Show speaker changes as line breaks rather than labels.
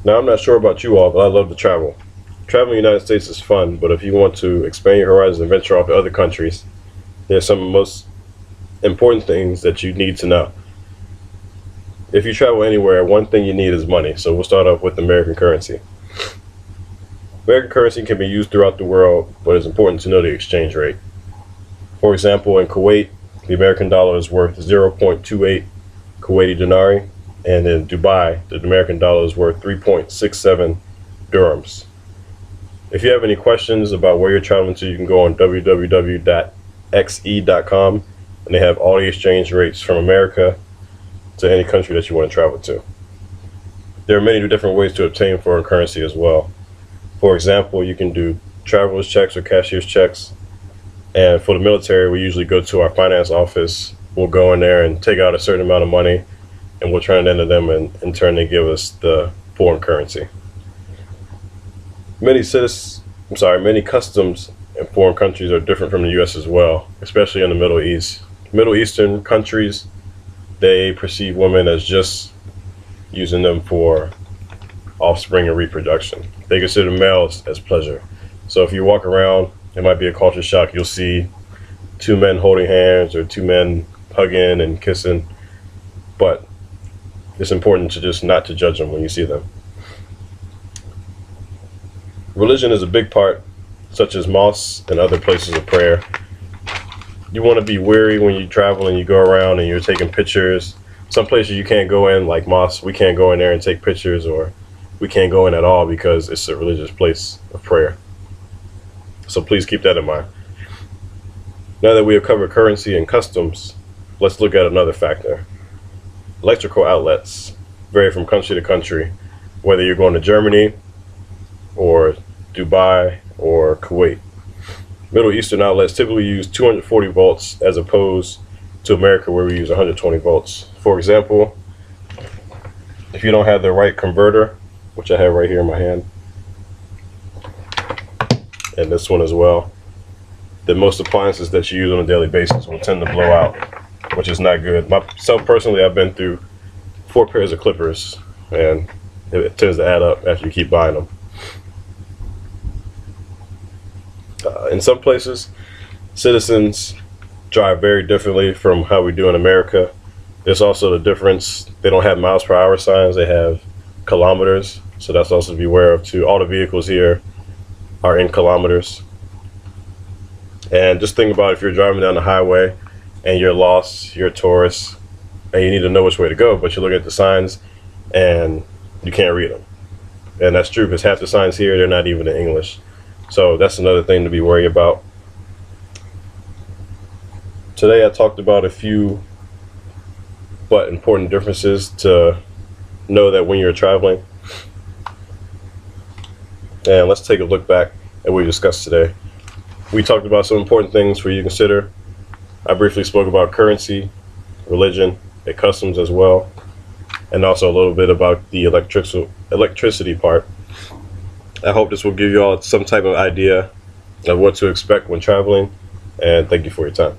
Now, I'm not sure about you all, but I love to travel. Traveling in the United States is fun, but if you want to expand your horizons and venture off to other countries, there's some of the most important things that you need to know. If you travel anywhere, one thing you need is money. So we'll start off with American currency. American currency can be used throughout the world, but it's important to know the exchange rate. For example, in Kuwait, the American dollar is worth 0.28 Kuwaiti dinari, and in Dubai, the American dollar is worth 3.67 dirhams. If you have any questions about where you're traveling to, you can go on www.xe.com, and they have all the exchange rates from America to any country that you want to travel to. There are many different ways to obtain foreign currency as well. For example, you can do traveler's checks or cashier's checks. And for the military, we usually go to our finance office. We'll go in there and take out a certain amount of money, and we'll turn it into them, and in turn they give us the foreign currency. Many customs in foreign countries are different from the U.S. as well, especially in the Middle East. Middle Eastern countries, they perceive women as just using them for offspring and reproduction. They consider males as pleasure. So if you walk around, it might be a culture shock. You'll see two men holding hands or two men hugging and kissing, but it's important to just not to judge them when you see them. Religion is a big part, such as mosques and other places of prayer. You want to be wary when you travel and you go around and you're taking pictures. Some places you can't go in, like mosques, we can't go in there and take pictures, or we can't go in at all because it's a religious place of prayer. So please keep that in mind. Now that we have covered currency and customs, let's look at another factor. Electrical outlets vary from country to country, whether you're going to Germany or Dubai or Kuwait. Middle Eastern outlets typically use 240 volts as opposed to America, where we use 120 volts. For example, if you don't have the right converter, which I have right here in my hand, and this one as well, then most appliances that you use on a daily basis will tend to blow out, which is not good. Myself personally, I've been through 4 pairs of clippers, and it tends to add up after you keep buying them. In some places, citizens drive very differently from how we do in America. There's also the difference. They don't have miles per hour signs. They have kilometers. So that's also to be aware of too. All the vehicles here are in kilometers. And just think about if you're driving down the highway and you're lost, you're a tourist, and you need to know which way to go, but you look at the signs and you can't read them. And that's true, because half the signs here, they're not even in English. So that's another thing to be worried about. Today I talked about a few but important differences to know that when you're traveling. And let's take a look back at what we discussed today. We talked about some important things for you to consider. I briefly spoke about currency, religion, and customs as well, and also a little bit about the electricity part. I hope this will give you all some type of idea of what to expect when traveling, and thank you for your time.